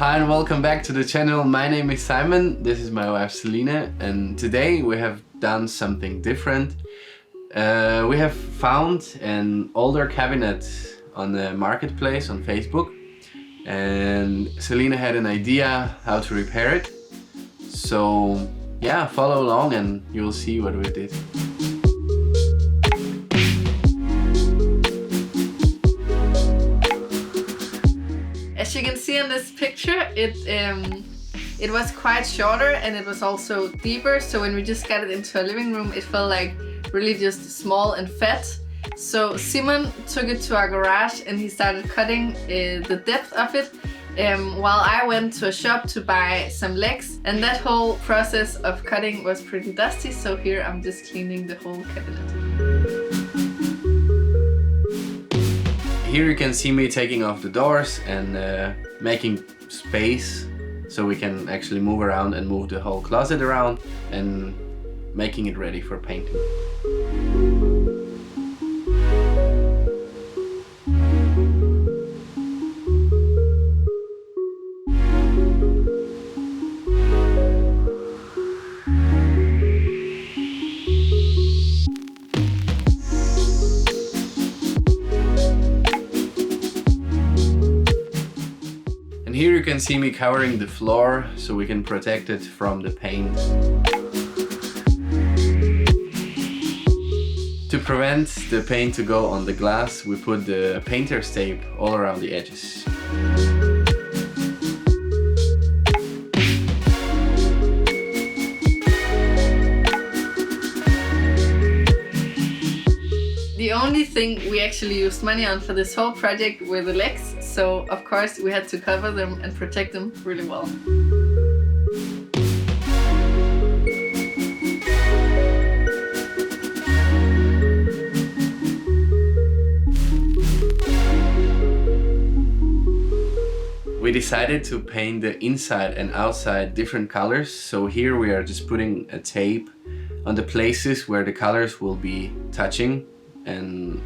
Hi and welcome back to the channel. My name is Simon, this is my wife Selina, and today we have done something different. We have found an older cabinet on the marketplace on Facebook, and Selina had an idea how to repair it. So yeah, follow along and you'll see what we did. As you can see in this picture, it was quite shorter and it was also deeper. So when we just got it into a living room, it felt like really just small and fat. So Simon took it to our garage and he started cutting the depth of it, while I went to a shop to buy some legs. And that whole process of cutting was pretty dusty. So here I'm just cleaning the whole cabinet. Here you can see me taking off the doors and making space so we can actually move around and move the whole closet around and making it ready for painting. And here you can see me covering the floor so we can protect it from the paint. To prevent the paint to go on the glass, we put the painter's tape all around the edges. The only thing we actually used money on for this whole project were the legs, so of course we had to cover them and protect them really well. We decided to paint the inside and outside different colors, so here we are just putting a tape on the places where the colors will be touching, and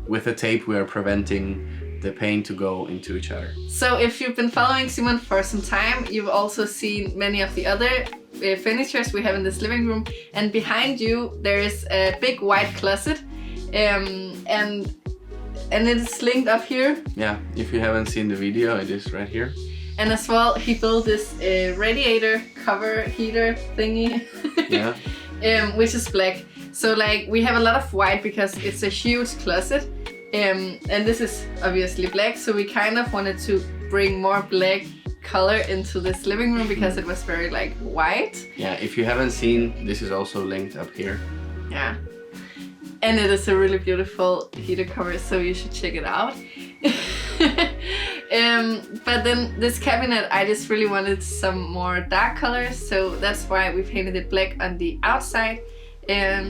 with the tape we are preventing the paint to go into each other. So if you've been following Simon for some time, you've also seen many of the other furnitures we have in this living room, and behind you there is a big white closet, and it is linked up here. Yeah, if you haven't seen the video, it is right here. And as well, he built this radiator cover heater thingy, Yeah. which is black. So like we have a lot of white because it's a huge closet, and this is obviously black. So we kind of wanted to bring more black color into this living room because it was very like white. Yeah, if you haven't seen, this is also linked up here. Yeah. And it is a really beautiful heater cover, so you should check it out. But then this cabinet, I just really wanted some more dark colors, so that's why we painted it black on the outside.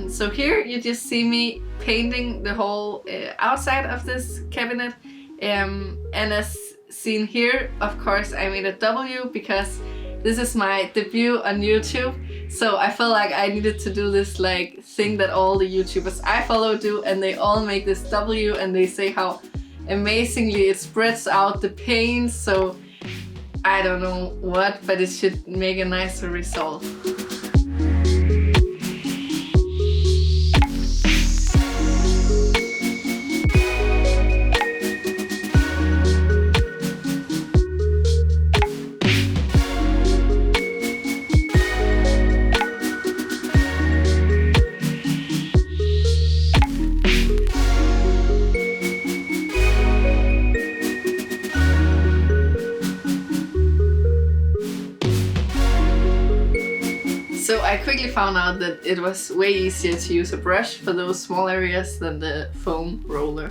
So here you just see me painting the whole outside of this cabinet. And as seen here, of course, I made a W because this is my debut on YouTube. So I felt like I needed to do this like thing that all the YouTubers I follow do, and they all make this W and they say how amazingly it spreads out the paint. So I don't know what, but it should make a nicer result. So I quickly found out that it was way easier to use a brush for those small areas than the foam roller.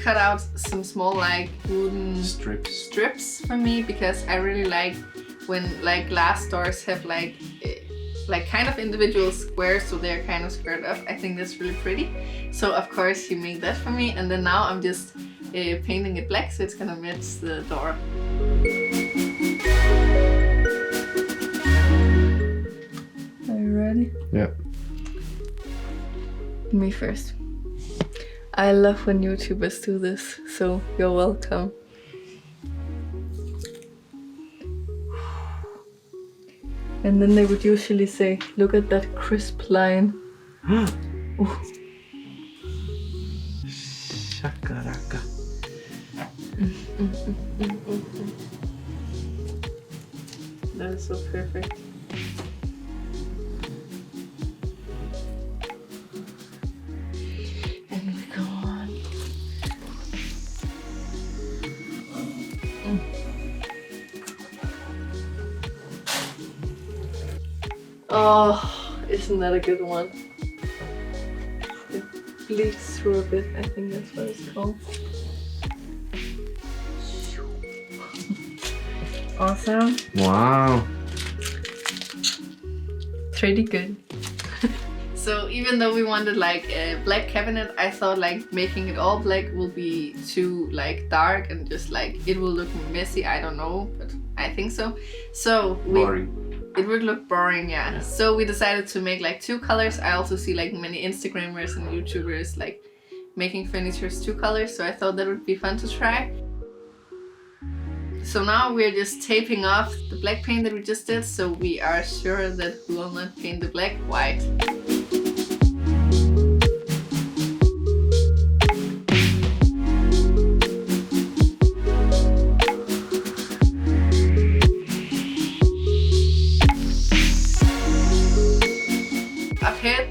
cut out some small like wooden strips for me, because I really like when like glass doors have like kind of individual squares, so they're kind of squared up. I think that's really pretty. So of course he made that for me, and then now I'm just painting it black, so it's gonna match the door. Are you ready? Yeah. Me first. I love when YouTubers do this, so you're welcome. And then they would usually say, look at that crisp line. Shakaraka. That is so perfect. And we go on. Oh, isn't that a good one? It bleeds through a bit, I think that's what it's called. Awesome. Wow. Pretty good. So even though we wanted like a black cabinet, I thought like making it all black will be too like dark and just like it will look messy. I don't know, but I think so. So Boring. It would look boring, yeah. So we decided to make like 2 colors. I also see like many Instagrammers and YouTubers like making furnitures 2 colors, so I thought that would be fun to try. So now we're just taping off the black paint that we just did, so we are sure that we will not paint the black white.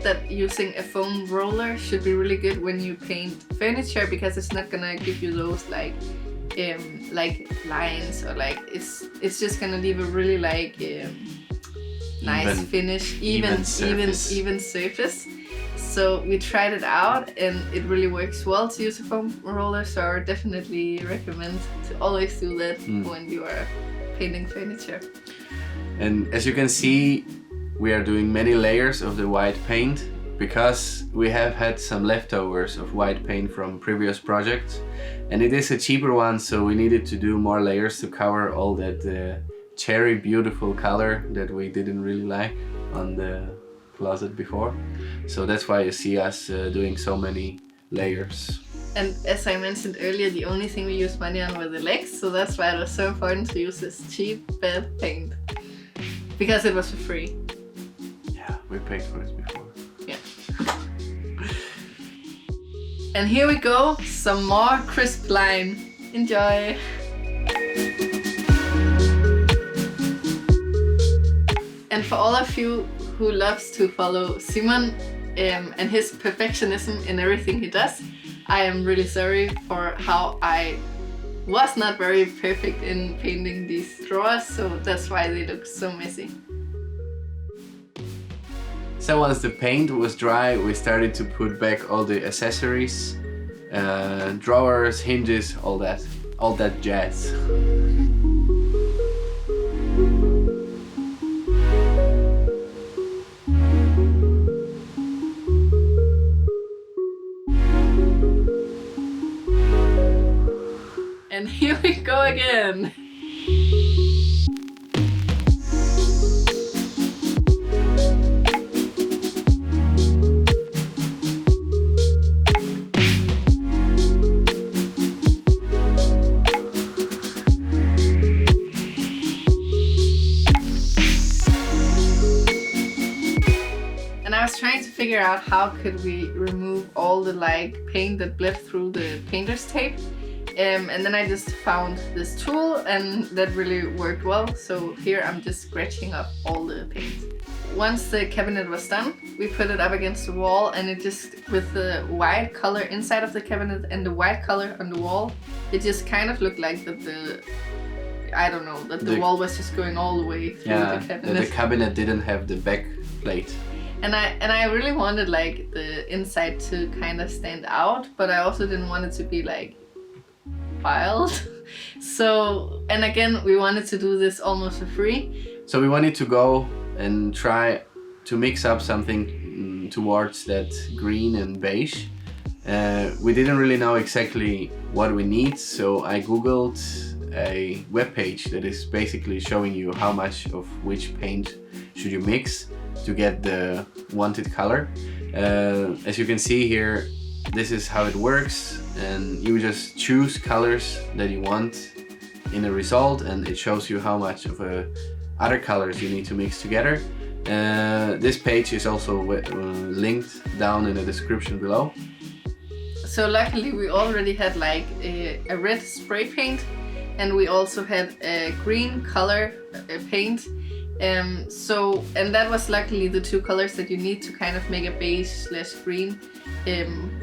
That using a foam roller should be really good when you paint furniture, because it's not gonna give you those like lines, or like it's just gonna leave a really like nice finish, even surface. So we tried it out and it really works well to use a foam roller, so I would definitely recommend to always do that when you are painting furniture. And as you can see, we are doing many layers of the white paint because we have had some leftovers of white paint from previous projects, and it is a cheaper one, so we needed to do more layers to cover all that cherry beautiful color that we didn't really like on the closet before. So that's why you see us doing so many layers. And as I mentioned earlier, the only thing we used money on were the legs, so that's why it was so important to use this cheap bad paint, because it was for free. We paid for it before. Yeah. And here we go, some more crisp line. Enjoy! And for all of you who loves to follow Simon and his perfectionism in everything he does, I am really sorry for how I was not very perfect in painting these drawers, so that's why they look so messy. So once the paint was dry, we started to put back all the accessories, drawers, hinges, all that jazz. And here we go again. Trying to figure out how could we remove all the like paint that bled through the painter's tape, and then I just found this tool and that really worked well. So here I'm just scratching up all the paint. Once the cabinet was done, we put it up against the wall, and it just, with the white color inside of the cabinet and the white color on the wall, it just kind of looked like that the wall was just going all the way through the cabinet. The cabinet didn't have the back plate. And I really wanted like the inside to kind of stand out, but I also didn't want it to be like wild. So, and again, we wanted to do this almost for free. So we wanted to go and try to mix up something towards that green and beige. We didn't really know exactly what we need, so I googled a web page that is basically showing you how much of which paint should you mix to get the wanted color. As you can see here, this is how it works, and you just choose colors that you want in a result, and it shows you how much of other colors you need to mix together. This page is also linked down in the description below. So luckily we already had like a red spray paint, and we also had a green color paint. And that was luckily the two colors that you need to kind of make a beige/green,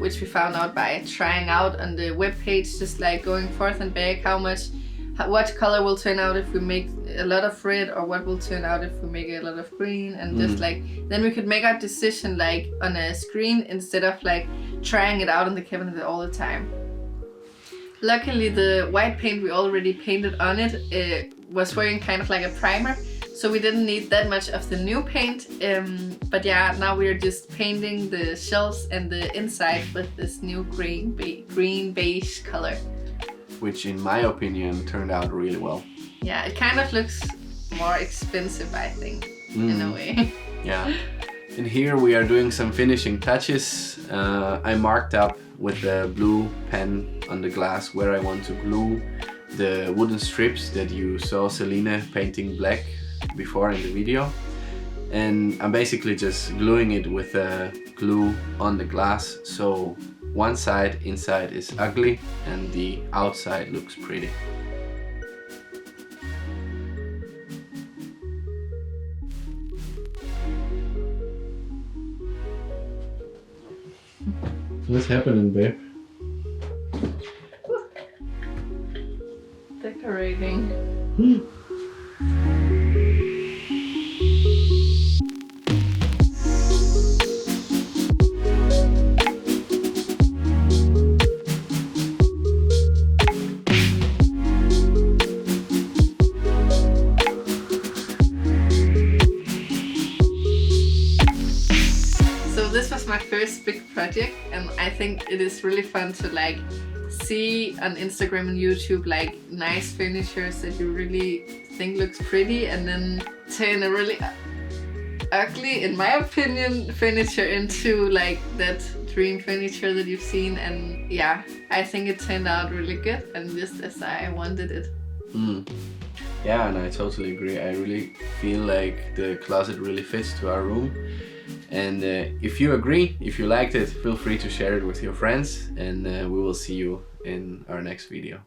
which we found out by trying out on the web page, just like going forth and back what color will turn out if we make a lot of red, or what will turn out if we make a lot of green, and just like then we could make our decision like on a screen instead of like trying it out in the cabinet all the time. Luckily the white paint we already painted on it was wearing kind of like a primer, so we didn't need that much of the new paint. But yeah, now we're just painting the shelves and the inside with this new green beige color, which in my opinion turned out really well. Yeah, it kind of looks more expensive, I think, in a way. Yeah. And here we are doing some finishing touches. I marked up with the blue pen on the glass where I want to glue the wooden strips that you saw Celine painting black before in the video. And I'm basically just gluing it with glue on the glass, so one side inside is ugly and the outside looks pretty. What's happening, babe? Decorating. This was my first big project, and I think it is really fun to like see on Instagram and YouTube like nice furniture that you really think looks pretty, and then turn a really ugly, in my opinion, furniture into like that dream furniture that you've seen. And yeah, I think it turned out really good and just as I wanted it. Yeah, and I totally agree. I really feel like the closet really fits to our room. And if you agree, if you liked it, feel free to share it with your friends, and we will see you in our next video.